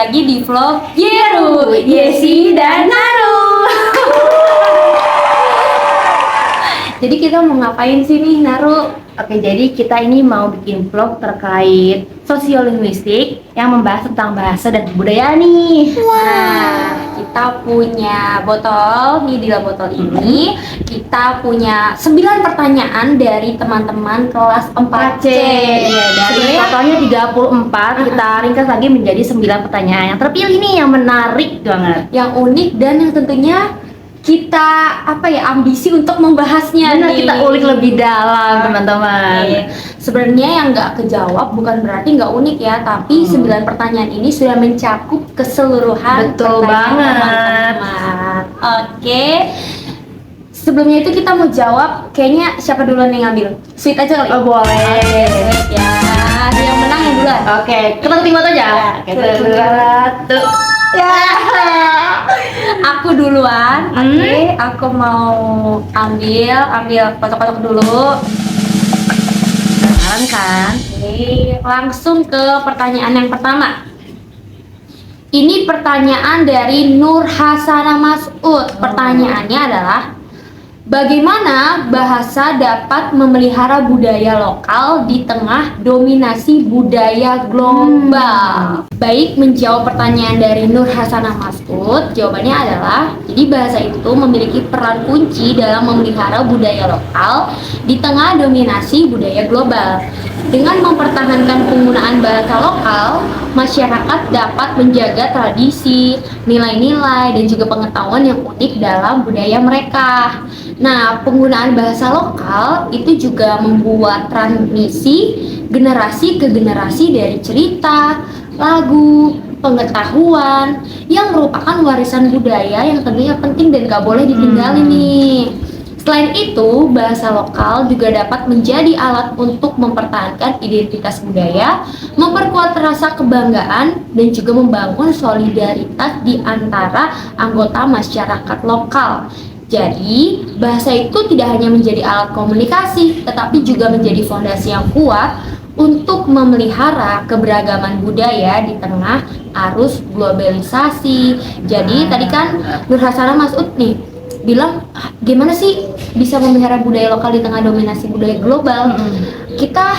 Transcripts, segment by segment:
lagi di vlog Yeru, Yesi dan Naru. Jadi kita mau ngapain sih nih, Naru? Oke, jadi kita ini mau bikin vlog terkait sosiolinguistik yang membahas tentang bahasa dan budaya nih. Nah, kita punya botol, nih di dalam botol ini kita punya 9 pertanyaan dari teman-teman kelas 4C. Iya, dari totalnya 34, kita ringkas lagi menjadi 9 pertanyaan yang terpilih nih, yang menarik banget, yang unik dan yang tentunya kita ambisi untuk membahasnya. Benar, nih. kita ulik lebih dalam, teman-teman. Sebenarnya yang nggak kejawab bukan berarti nggak unik ya, tapi 9 pertanyaan ini sudah mencakup keseluruhan. Betul banget, teman-teman. Oke. Sebelumnya itu kita mau jawab, kayaknya siapa duluan yang ngambil? Sweet aja kali. Oh, boleh. Sweet ya. Yang menang yang duluan. Oke, kita timot aja. Kita satu. Ya. Aku duluan. Oke, aku mau ambil kotak-kotak dulu. Penasaran kan? Oke, langsung ke pertanyaan yang pertama. Ini pertanyaan dari Nur Hasanah Mas'ud. Pertanyaannya adalah, bagaimana bahasa dapat memelihara budaya lokal di tengah dominasi budaya global? Baik, menjawab pertanyaan dari Nur Hasanah Mas'ud, jawabannya adalah, jadi bahasa itu memiliki peran kunci dalam memelihara budaya lokal di tengah dominasi budaya global. Dengan mempertahankan penggunaan bahasa lokal, masyarakat dapat menjaga tradisi, nilai-nilai, dan juga pengetahuan yang unik dalam budaya mereka. Nah, penggunaan bahasa lokal itu juga membuat transmisi generasi ke generasi dari cerita, lagu, pengetahuan yang merupakan warisan budaya yang tentunya penting dan gak boleh ditinggalin nih. Selain itu, bahasa lokal juga dapat menjadi alat untuk mempertahankan identitas budaya, memperkuat rasa kebanggaan, dan juga membangun solidaritas di antara anggota masyarakat lokal. Jadi, bahasa itu tidak hanya menjadi alat komunikasi, tetapi juga menjadi fondasi yang kuat untuk memelihara keberagaman budaya di tengah arus globalisasi. Jadi, tadi kan Nur Hasanah Mas'ud nih bilang, gimana sih bisa memelihara budaya lokal di tengah dominasi budaya global? Kita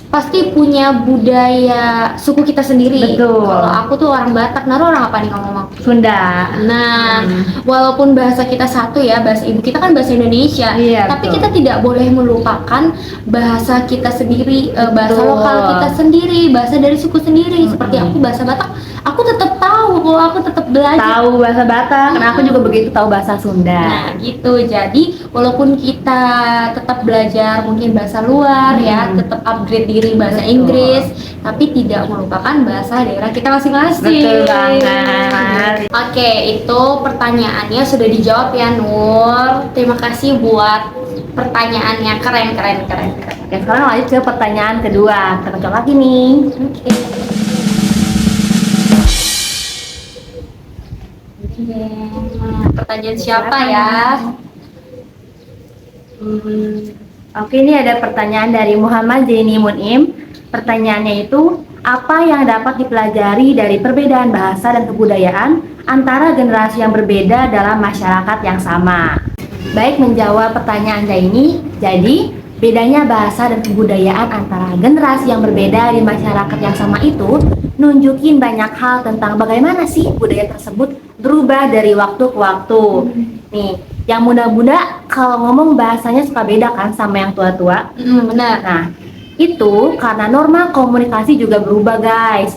pasti punya budaya suku kita sendiri. Betul. Kalau aku tuh orang Batak, Naru orang apa nih ngomong? Sunda. Nah, walaupun bahasa kita satu ya, bahasa ibu kita kan bahasa Indonesia, Iya, tapi betul. kita tidak boleh melupakan bahasa kita sendiri, bahasa Betul. lokal kita sendiri, bahasa dari suku sendiri. Seperti aku bahasa Batak, aku tetap tahu kalau aku tetap belajar. Tahu bahasa Batak, karena aku juga begitu tahu bahasa Sunda. Nah, gitu. Jadi, walaupun kita tetap belajar mungkin bahasa luar ya, tetap upgrade diri bahasa Betul. Inggris, tapi tidak melupakan bahasa daerah kita masing-masing. Betul banget. Oke, itu pertanyaannya sudah dijawab ya, Nur. Terima kasih buat pertanyaannya, keren. Oke, sekarang lanjut ke pertanyaan kedua. Kita coba lagi nih. Oke. Pertanyaan siapa ya? Oke, ini ada pertanyaan dari Muhammad Zaini Munim. Pertanyaannya itu, apa yang dapat dipelajari dari perbedaan bahasa dan kebudayaan antara generasi yang berbeda dalam masyarakat yang sama? Baik, menjawab pertanyaan Zaini, jadi bedanya bahasa dan kebudayaan antara generasi yang berbeda di masyarakat yang sama itu nunjukin banyak hal tentang bagaimana sih budaya tersebut berubah dari waktu ke waktu. Nih, yang muda-muda kalau ngomong bahasanya suka beda kan sama yang tua-tua. Benar. Nah, itu karena norma komunikasi juga berubah, guys.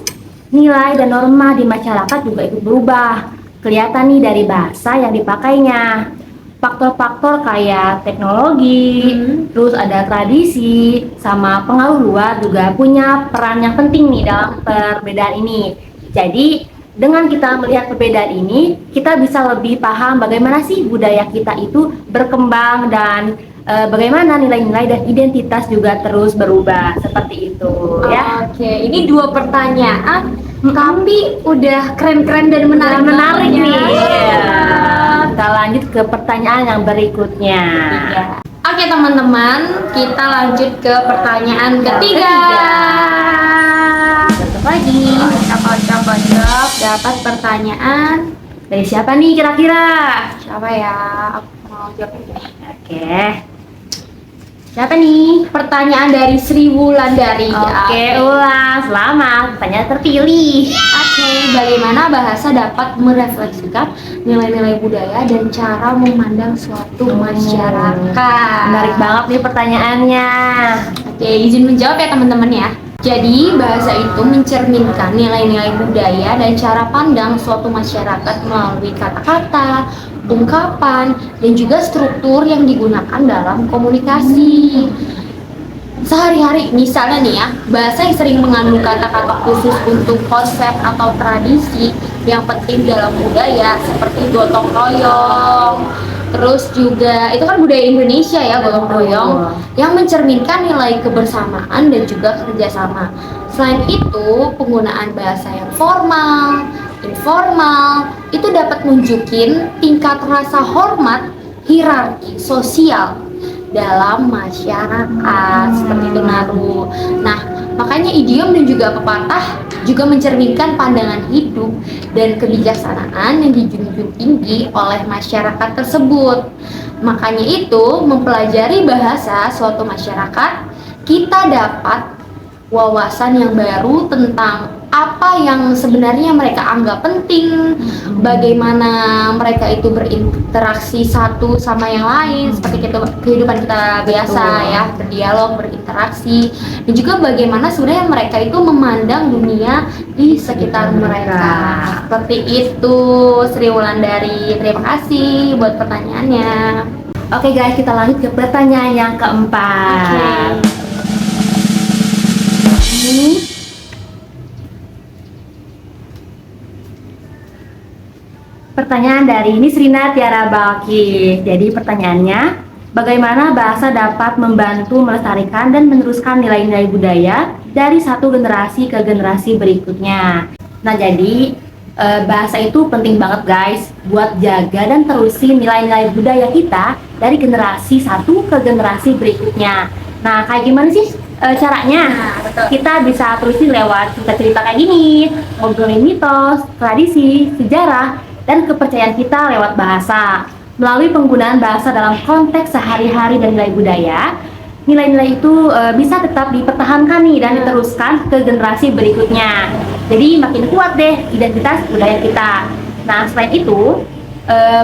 Nilai dan norma di masyarakat juga ikut berubah. Kelihatan nih dari bahasa yang dipakainya. Faktor-faktor kayak teknologi, terus ada tradisi, sama pengaruh luar juga punya peran yang penting nih dalam perbedaan ini. Jadi, dengan kita melihat perbedaan ini, kita bisa lebih paham bagaimana sih budaya kita itu berkembang dan bagaimana nilai-nilai dan identitas juga terus berubah seperti itu, ya. Oke, ini 2 pertanyaan, tapi udah keren-keren dan menarik Menarik banget nih. ya. Kita lanjut ke pertanyaan yang berikutnya. Oke teman-teman, kita lanjut ke pertanyaan ketiga. Contoh lagi. Kocok dapat pertanyaan. Dari siapa nih kira-kira? Siapa ya? Aku mau jawab ini. Oke. Siapa nih? Pertanyaan dari Sri Wulandari. Oke, ulang. Selamat, pertanyaan terpilih. Oke, bagaimana bahasa dapat merefleksikan nilai-nilai budaya dan cara memandang suatu masyarakat? Menarik banget nih pertanyaannya. Oke, izin menjawab ya teman-teman ya. Jadi, bahasa itu mencerminkan nilai-nilai budaya dan cara pandang suatu masyarakat melalui kata-kata, ungkapan, dan juga struktur yang digunakan dalam komunikasi. Sehari-hari, misalnya nih ya, bahasa yang sering mengandung kata-kata khusus untuk konsep atau tradisi yang penting dalam budaya, seperti gotong royong. Terus juga itu kan budaya Indonesia ya, gotong royong, yang mencerminkan nilai kebersamaan dan juga kerjasama. Selain itu, penggunaan bahasa yang formal, informal, itu dapat nunjukin tingkat rasa hormat, hierarki sosial dalam masyarakat, seperti itu Naru. Nah, makanya idiom dan juga pepatah juga mencerminkan pandangan hidup dan kebijaksanaan yang dijunjung tinggi oleh masyarakat tersebut. Makanya itu, mempelajari bahasa suatu masyarakat, kita dapat wawasan yang baru tentang apa yang sebenarnya mereka anggap penting, bagaimana mereka itu berinteraksi satu sama yang lain, seperti kehidupan kita biasa ya, berdialog, berinteraksi, dan juga bagaimana sebenarnya mereka itu memandang dunia di sekitar mereka. Seperti itu, Sri Wulandari. Terima kasih buat pertanyaannya. Oke guys, kita lanjut ke pertanyaan yang keempat. Ini pertanyaan dari Nisrina Tiara Balkis. Jadi pertanyaannya, bagaimana bahasa dapat membantu melestarikan dan meneruskan nilai-nilai budaya dari satu generasi ke generasi berikutnya? Nah, jadi bahasa itu penting banget guys buat jaga dan terusin nilai-nilai budaya kita dari generasi satu ke generasi berikutnya. Nah, kayak gimana sih caranya? Kita bisa terusin lewat cerita-cerita kayak gini, ngobrolin mitos, tradisi, sejarah, dan kepercayaan kita lewat bahasa. Melalui penggunaan bahasa dalam konteks sehari-hari dan nilai budaya, nilai-nilai itu bisa tetap dipertahankan nih dan diteruskan ke generasi berikutnya. Jadi makin kuat deh identitas budaya kita. Nah, selain itu,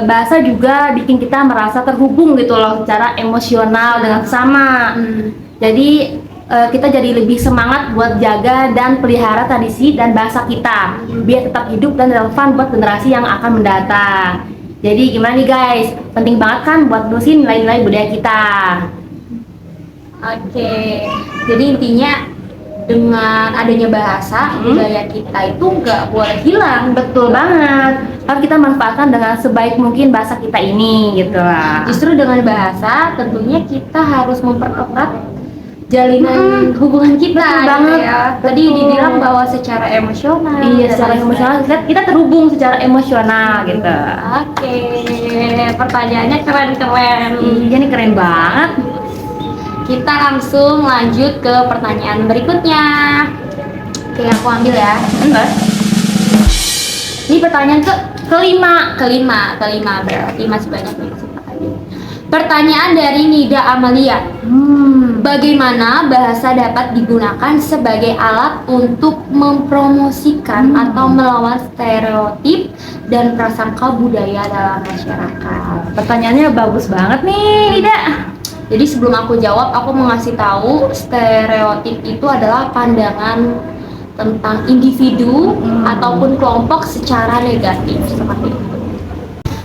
bahasa juga bikin kita merasa terhubung gitu loh secara emosional dengan sesama. Jadi kita jadi lebih semangat buat jaga dan pelihara tradisi dan bahasa kita biar tetap hidup dan relevan buat generasi yang akan mendatang. Jadi gimana nih guys, penting banget kan buat terusin nilai-nilai budaya kita. Oke, jadi intinya dengan adanya bahasa, budaya kita itu nggak boleh hilang. Betul banget, harus kita manfaatkan dengan sebaik mungkin bahasa kita ini gitu lah. Justru dengan bahasa tentunya kita harus mempererat jalinan hubungan kita. Betul banget ya. Tadi dibilang bahwa secara emosional. Iya, secara emosional kita terhubung secara emosional gitu. Oke, pertanyaannya keren-keren. Iya nih, keren banget. Kita langsung lanjut ke pertanyaan berikutnya. Oke, aku ambil ya. Ini pertanyaan kelima berarti masih banyak nih. Pertanyaan dari Nida Amalia. Bagaimana bahasa dapat digunakan sebagai alat untuk mempromosikan atau melawan stereotip dan prasangka budaya dalam masyarakat? Pertanyaannya bagus banget nih, Nida. Jadi sebelum aku jawab, aku mau ngasih tahu stereotip itu adalah pandangan tentang individu ataupun kelompok secara negatif seperti itu.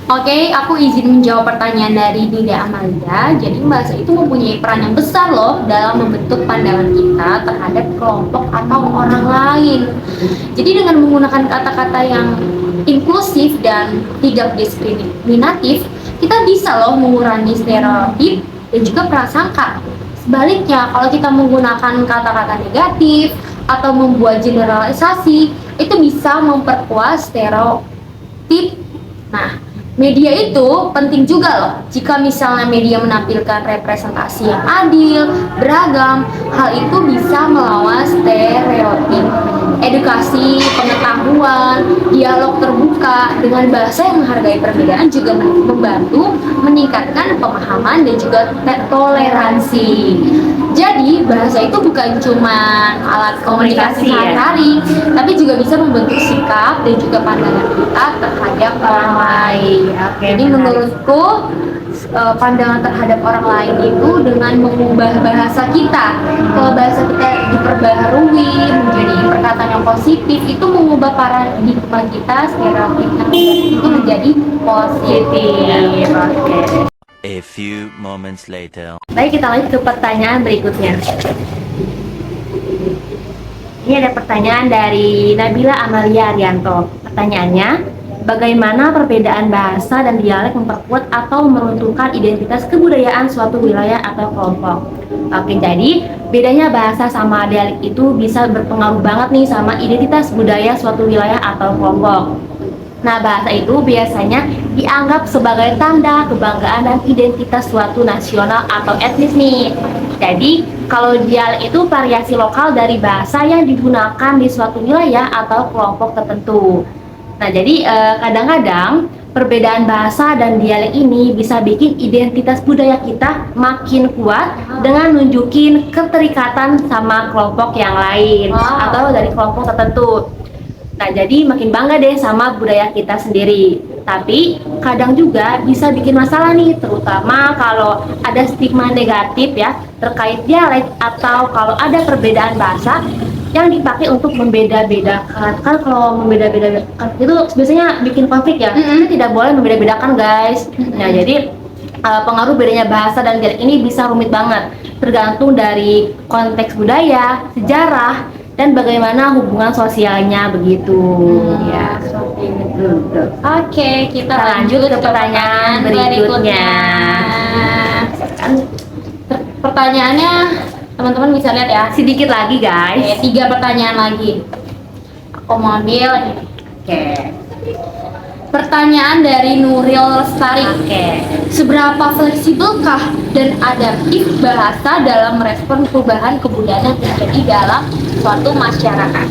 Oke, aku izin menjawab pertanyaan dari Nida Amalia. Jadi bahasa itu mempunyai peran yang besar loh dalam membentuk pandangan kita terhadap kelompok atau orang lain. Jadi dengan menggunakan kata-kata yang inklusif dan tidak diskriminatif, kita bisa loh mengurangi stereotip dan juga prasangka. Sebaliknya, kalau kita menggunakan kata-kata negatif atau membuat generalisasi, itu bisa memperkuat stereotip. Nah, media itu penting juga loh. Jika misalnya media menampilkan representasi yang adil, beragam, hal itu bisa melawan stereotip. edukasi, pengetahuan, dialog terbuka dengan bahasa yang menghargai perbedaan juga membantu meningkatkan pemahaman dan juga toleransi. Jadi bahasa itu bukan cuma alat komunikasi Komunikasi, ya. sehari-hari, tapi juga bisa membentuk sikap dan juga pandangan kita terhadap orang lain. Oke, Jadi menarik. menurutku pandangan terhadap orang lain itu dengan mengubah bahasa kita. Kalau bahasa kita diperbaharui menjadi perkataan yang positif, itu mengubah paradigma kita stereotip itu menjadi positif. Oke. A few moments later. Baik, kita lanjut ke pertanyaan berikutnya. Ini ada pertanyaan dari Nabila Amalia Arianto. Pertanyaannya, bagaimana perbedaan bahasa dan dialek memperkuat atau meruntuhkan identitas kebudayaan suatu wilayah atau kelompok? Oke, jadi bedanya bahasa sama dialek itu bisa berpengaruh banget nih sama identitas budaya suatu wilayah atau kelompok. Nah, bahasa itu biasanya dianggap sebagai tanda kebanggaan dan identitas suatu nasional atau etnis nih. Jadi, kalau dialek itu variasi lokal dari bahasa yang digunakan di suatu wilayah atau kelompok tertentu. Nah, jadi kadang-kadang perbedaan bahasa dan dialek ini bisa bikin identitas budaya kita makin kuat dengan nunjukin keterikatan sama kelompok yang lain atau dari kelompok tertentu. Nah, jadi makin bangga deh sama budaya kita sendiri. Tapi kadang juga bisa bikin masalah nih, terutama kalau ada stigma negatif ya terkait dialek atau kalau ada perbedaan bahasa yang dipakai untuk membeda-bedakan. Kan kalau membeda-bedakan itu biasanya bikin konflik ya. Kita tidak boleh membeda-bedakan, guys. Nah, jadi pengaruh bedanya bahasa dan dialek ini bisa rumit banget, tergantung dari konteks budaya, sejarah, dan bagaimana hubungan sosialnya begitu. Ya, seperti itu. betul. Oke, kita Lanjut ke pertanyaan berikutnya. Pertanyaannya teman-teman bisa lihat ya. Sedikit lagi, guys. Oke, 3 pertanyaan lagi. Aku mau ambil ini. Oke. Pertanyaan dari Nuril Lestari. Oke. Seberapa fleksibelkah dan adaptif bahasa dalam merespon perubahan kebudayaan yang terjadi dalam suatu masyarakat?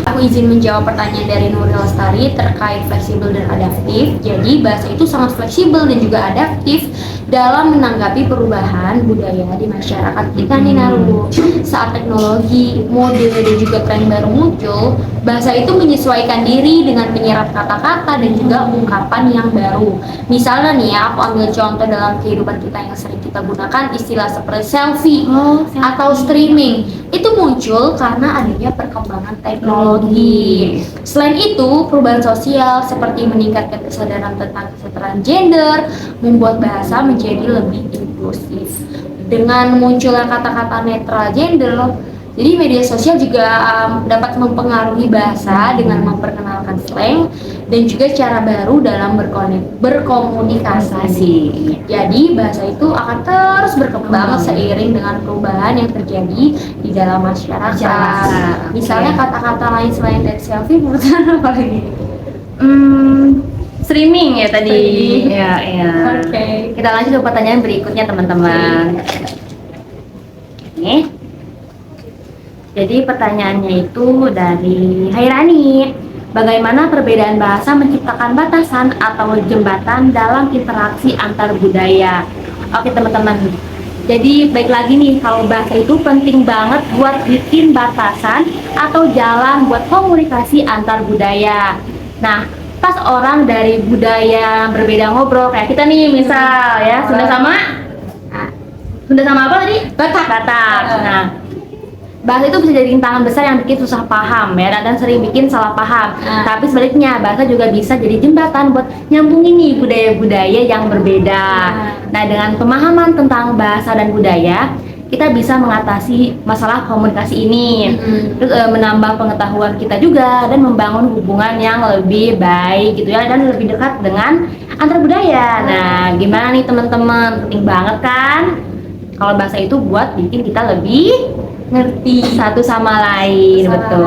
Aku izin menjawab pertanyaan dari Nuril Lestari terkait fleksibel dan adaptif. Jadi bahasa itu sangat fleksibel dan juga adaptif dalam menanggapi perubahan budaya di masyarakat kita nih Naru. Saat teknologi, mode dan juga tren baru muncul, bahasa itu menyesuaikan diri dengan menyerap kata-kata dan juga ungkapan yang baru. Misalnya nih ya, aku ambil contoh dalam kehidupan kita yang sering kita gunakan istilah seperti selfie atau streaming. Itu muncul karena adanya perkembangan teknologi. Selain itu, perubahan sosial seperti meningkatkan kesadaran tentang kesetaraan gender membuat bahasa menjadi lebih inklusif. Dengan munculnya kata-kata netral gender, jadi media sosial juga dapat mempengaruhi bahasa dengan memperkenalkan slang dan juga cara baru dalam berkomunikasi. Jadi bahasa itu akan terus berkembang seiring dengan perubahan yang terjadi di dalam masyarakat. Misalnya kata-kata lain selain dari selfie, menurut kalian apa lagi? Streaming ya tadi. Streaming. Ya, ya. Oke. Kita lanjut ke pertanyaan berikutnya, teman-teman. Nih. Jadi pertanyaannya itu dari Hairani. Bagaimana perbedaan bahasa menciptakan batasan atau jembatan dalam interaksi antar budaya? Oke, teman-teman. Jadi baik lagi nih, kalau bahasa itu penting banget buat bikin batasan atau jalan buat komunikasi antar budaya. Nah, pas orang dari budaya berbeda ngobrol kayak kita nih, misal ya Sunda sama apa tadi? Batak. Nah, bahasa itu bisa jadi rintangan besar yang bikin susah paham ya, dan sering bikin salah paham. Tapi sebaliknya, bahasa juga bisa jadi jembatan buat nyambungin nih budaya-budaya yang berbeda. Nah, dengan pemahaman tentang bahasa dan budaya, kita bisa mengatasi masalah komunikasi ini. Terus menambah pengetahuan kita juga dan membangun hubungan yang lebih baik gitu ya, dan lebih dekat dengan antar budaya. Nah, gimana nih teman-teman? Penting banget kan? Kalau bahasa itu buat bikin kita lebih ngerti satu sama lain, betul.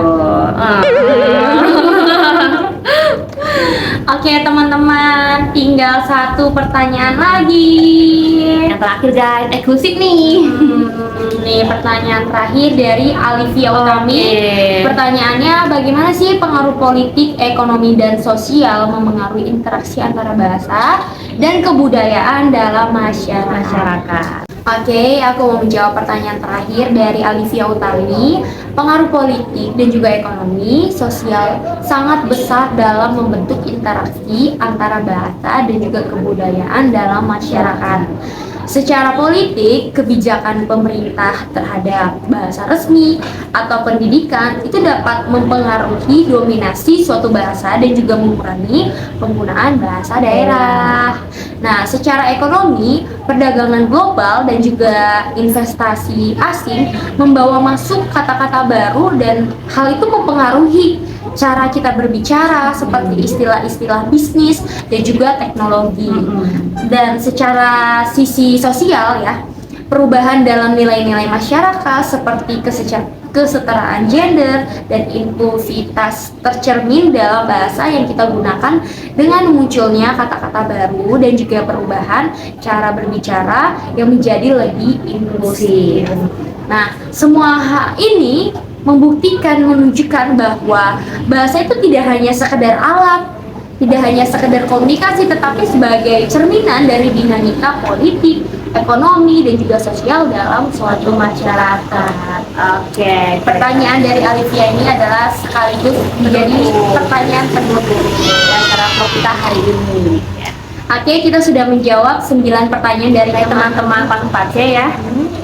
Oke teman-teman, tinggal satu pertanyaan lagi. Yang terakhir guys, eksklusif nih. Nih pertanyaan terakhir dari Alivia Utami. Oke. Pertanyaannya, bagaimana sih pengaruh politik, ekonomi, dan sosial memengaruhi interaksi antara bahasa dan kebudayaan dalam masyarakat? Oke, aku mau menjawab pertanyaan terakhir dari Alivia Utami. Pengaruh politik dan juga ekonomi sosial sangat besar dalam membentuk interaksi antara bahasa dan juga kebudayaan dalam masyarakat. Secara politik, kebijakan pemerintah terhadap bahasa resmi atau pendidikan itu dapat mempengaruhi dominasi suatu bahasa dan juga mengurangi penggunaan bahasa daerah. Nah, secara ekonomi, perdagangan global dan juga investasi asing membawa masuk kata-kata baru dan hal itu mempengaruhi cara kita berbicara seperti istilah-istilah bisnis dan juga teknologi. Dan secara sisi sosial ya, perubahan dalam nilai-nilai masyarakat seperti kesetaraan gender dan inklusivitas tercermin dalam bahasa yang kita gunakan dengan munculnya kata-kata baru dan juga perubahan cara berbicara yang menjadi lebih inklusif. Nah, semua hal ini membuktikan, menunjukkan bahwa bahasa itu tidak hanya sekedar alat, tidak hanya sekedar komunikasi, tetapi sebagai cerminan dari dinamika politik, ekonomi, dan juga sosial dalam suatu masyarakat. Oke. Pertanyaan dari Alivia ini adalah sekaligus menjadi pertanyaan penutup di antara vlog kita hari ini. Oke, kita sudah menjawab 9 pertanyaan dari Teman-teman Pak 4C ya.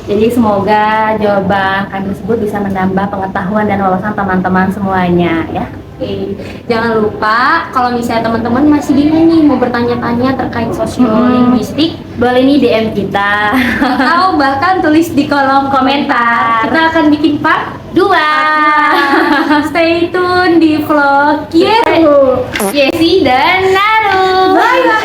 Jadi semoga jawaban kami tersebut bisa menambah pengetahuan dan wawasan teman-teman semuanya ya. Oke, jangan lupa kalau misalnya teman-teman masih bingung nih mau bertanya-tanya terkait sosiolinguistik, Boleh nih DM kita. atau bahkan tulis di kolom komentar. Kita akan bikin part 2. Stay tune di vlog Yesi dan Naru. Bye bye.